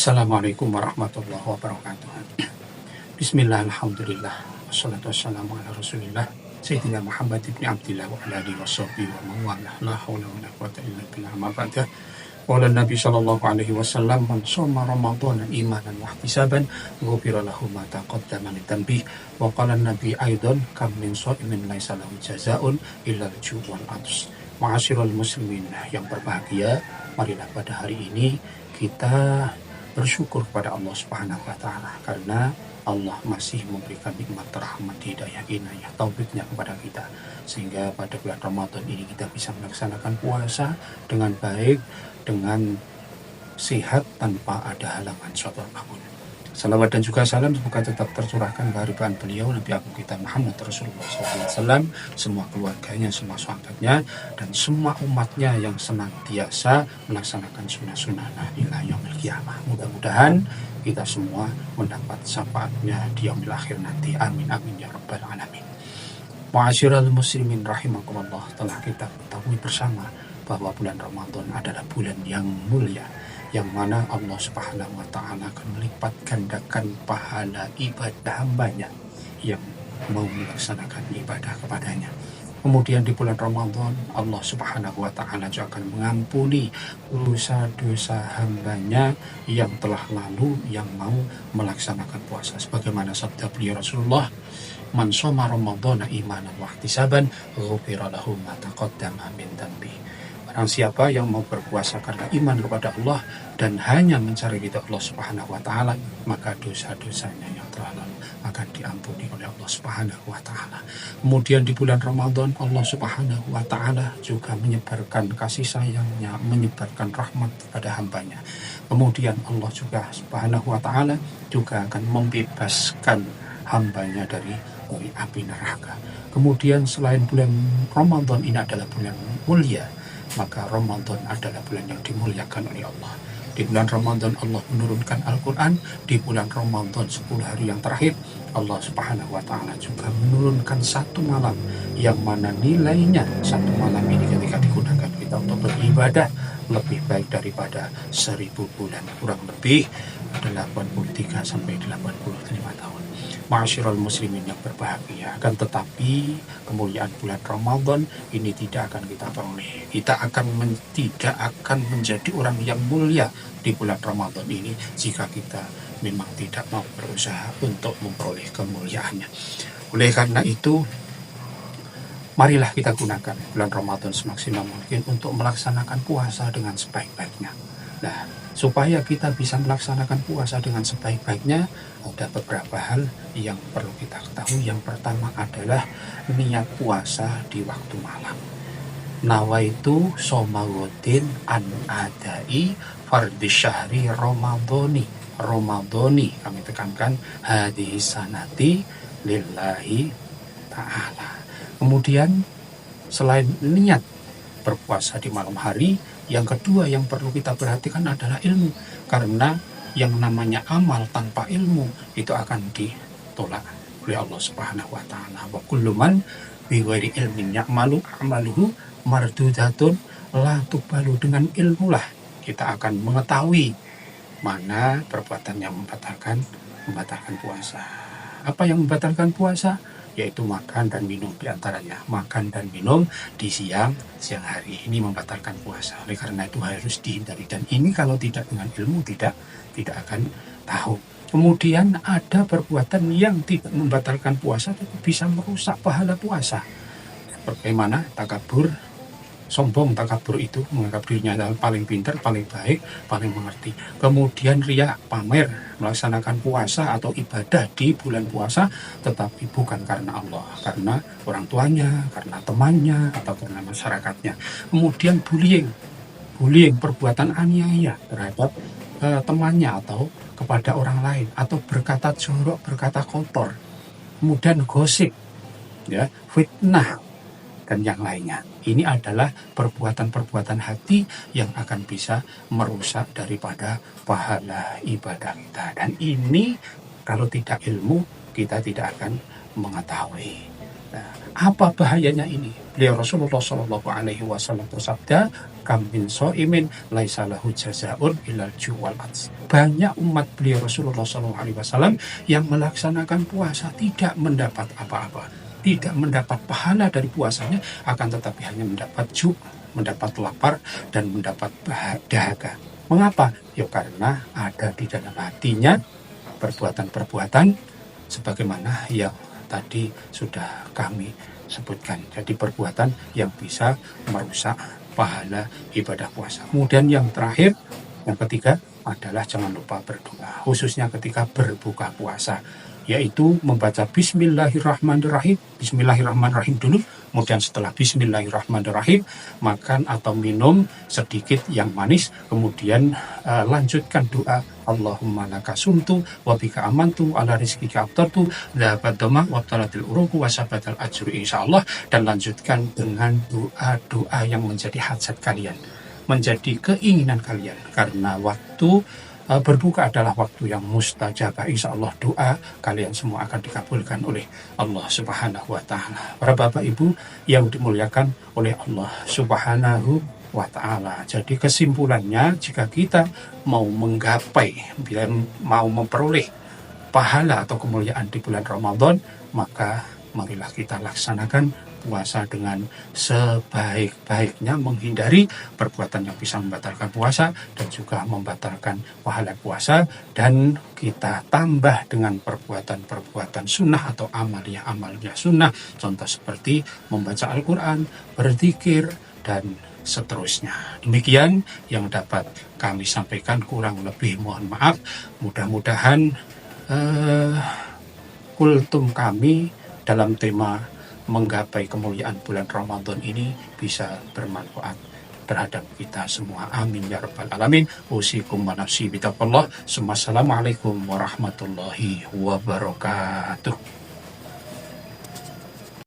Assalamualaikum warahmatullahi wabarakatuh. Bismillah, alhamdulillah, wassalatu wassalamu ala rasulillah Sayyidina Muhammad ibn Abdillah wa ala alihi wa sahbihi wa mawalah. La hawla wa la quwata illa billah, ma ba'da. Qala Nabi sallallahu alaihi wasallam, man shoma ramadhana imanan wa ihtisaban ghufira lahu ma taqaddama min dhanbihi. Wa qala Nabi aidan, kam min sha'imin laisa lahu jazaa'un illa al-ju' wal 'aths. Ma'asyiral muslimin yang berbahagia, marilah pada hari ini kita bersyukur kepada Allah Subhanahu wa taala karena Allah masih memberikan nikmat rahmat, hidayah, inayah, taufiknya kepada kita, sehingga pada bulan Ramadan ini kita bisa melaksanakan puasa dengan baik, dengan sehat, tanpa ada halangan suatu apapun. Salawat dan juga salam semoga tetap tercurahkan kehadiran beliau Nabi Agung kita Muhammad Rasulullah SAW, semua keluarganya, semua sahabatnya, dan semua umatnya yang senantiasa melaksanakan sunnah-sunnah ila yaumil qiyamah. Mudah-mudahan kita semua mendapat syafaatnya di yaumil akhir nanti. Amin amin ya rabbal alamin. Ma'asyiral muslimin rahimakumullah, telah kita ketahui bersama bahwa bulan Ramadan adalah bulan yang mulia, yang mana Allah Subhanahu wa taala akan melipat gandakan pahala ibadah hambanya yang mau melaksanakan ibadah kepadanya. Kemudian di bulan Ramadan Allah Subhanahu wa taala juga akan mengampuni dosa-dosa hambanya yang telah lalu yang mau melaksanakan puasa, sebagaimana sabda beliau Rasulullah, man shoma ramadhana imanan wa ihtisaban ghufira lahu ma taqaddama min dhanbihi. Barang siapa yang mau berpuasa karena iman kepada Allah dan hanya mencari ridha Allah Subhanahu wa taala, maka dosa-dosanya yang telah lalu akan diampuni oleh Allah Subhanahu wa taala. Kemudian di bulan Ramadan Allah Subhanahu wa taala juga menyebarkan kasih sayangnya, menyebarkan rahmat kepada hambanya. Kemudian Allah juga Subhanahu wa taala juga akan membebaskan hambanya dari api neraka. Kemudian selain bulan Ramadan ini adalah bulan mulia, maka Ramadan adalah bulan yang dimuliakan oleh Allah. Di bulan Ramadan Allah menurunkan Al-Quran. Di bulan Ramadan 10 hari yang terakhir Allah Subhanahu wa taala juga menurunkan satu malam, yang mana nilainya satu malam ini ketika digunakan kita untuk beribadah lebih baik daripada 1000 bulan, kurang lebih 83 sampai 85 tahun. Ma'asyiral muslimin yang berbahagia, akan tetapi kemuliaan bulan Ramadan ini tidak akan kita peroleh. Kita tidak akan menjadi orang yang mulia di bulan Ramadan ini jika kita memang tidak mau berusaha untuk memperoleh kemuliaannya. Oleh karena itu, marilah kita gunakan bulan Ramadan semaksimal mungkin untuk melaksanakan puasa dengan sebaik-baiknya. Nah, supaya kita bisa melaksanakan puasa dengan sebaik-baiknya, ada beberapa hal yang perlu kita ketahui. Yang pertama adalah niat puasa di waktu malam. Nawaitu somagodin an adai fardhi syahri Ramadhani. Kami tekankan hadhihi sanati lillahi ta'ala. Kemudian selain niat berpuasa di malam hari, yang kedua yang perlu kita perhatikan adalah ilmu, karena yang namanya amal tanpa ilmu itu akan ditolak oleh Allah Subhanahu wa taala. Wa kullu man bi ghairi ilmin ya'malu amaluhu mardudatun la tuqbalu. Dengan ilmulah kita akan mengetahui mana perbuatan yang membatalkan puasa. Apa yang membatalkan puasa? Yaitu makan dan minum, diantaranya makan dan minum di siang hari ini membatalkan puasa. Oleh karena itu harus dihindari, dan ini kalau tidak dengan ilmu tidak akan tahu. Kemudian ada perbuatan yang tidak membatalkan puasa tapi bisa merusak pahala puasa. Bagaimana? Takabur, sombong. Takabur itu menganggap dirinya adalah paling pintar, paling baik, paling mengerti. Kemudian riya, pamer, melaksanakan puasa atau ibadah di bulan puasa tetapi bukan karena Allah, karena orang tuanya, karena temannya, atau karena masyarakatnya. Kemudian bullying, perbuatan aniaya terhadap temannya atau kepada orang lain, atau berkata jorok, berkata kotor. Kemudian gosip, ya, fitnah, dan yang lainnya. Ini adalah perbuatan-perbuatan hati yang akan bisa merusak daripada pahala ibadah kita. Dan ini kalau tidak ilmu kita tidak akan mengetahui. Nah, apa bahayanya ini? Beliau Rasulullah Shallallahu Alaihi Wasallam bersabda, "Kam min so'imin laisa lahu jazaa'un illal ju'wal ats." Banyak umat beliau Rasulullah Shallallahu Alaihi Wasallam yang melaksanakan puasa tidak mendapat apa-apa, tidak mendapat pahala dari puasanya, akan tetapi hanya mendapat mendapat lapar dan mendapat dahaga. Mengapa? Ya karena ada di dalam hatinya perbuatan-perbuatan sebagaimana yang tadi sudah kami sebutkan. Jadi perbuatan yang bisa merusak pahala ibadah puasa. Kemudian yang terakhir, yang ketiga adalah jangan lupa berdoa, khususnya ketika berbuka puasa, yaitu membaca Bismillahirrahmanirrahim. Bismillahirrahmanirrahim dulu, kemudian setelah Bismillahirrahmanirrahim makan atau minum sedikit yang manis, kemudian lanjutkan doa Allahumma laka sumtu wa bika amantu ala rizkika aftartu dhahabat dhamma wa talatil uruku wa sabatal ajru insyaallah, dan lanjutkan dengan doa-doa yang menjadi hajat kalian, menjadi keinginan kalian, karena waktu berbuka adalah waktu yang mustajabah. Insya Allah doa kalian semua akan dikabulkan oleh Allah Subhanahu wa Ta'ala. Para Bapak Ibu yang dimuliakan oleh Allah Subhanahu wa Ta'ala. Jadi kesimpulannya, jika kita mau menggapai, mau memperoleh pahala atau kemuliaan di bulan Ramadan, maka marilah kita laksanakan puasa dengan sebaik-baiknya, menghindari perbuatan yang bisa membatalkan puasa dan juga membatalkan pahala puasa, dan kita tambah dengan perbuatan-perbuatan sunnah atau amalia-amalia sunnah, contoh seperti membaca Al-Quran, berzikir, dan seterusnya. Demikian yang dapat kami sampaikan, kurang lebih mohon maaf. Mudah-mudahan kultum kami dalam tema menggapai kemuliaan bulan Ramadan ini bisa bermanfaat terhadap kita semua. Amin ya rabbal alamin. Usikum wa nafsi bitaqwallah. Assalamualaikum warahmatullahi wabarakatuh.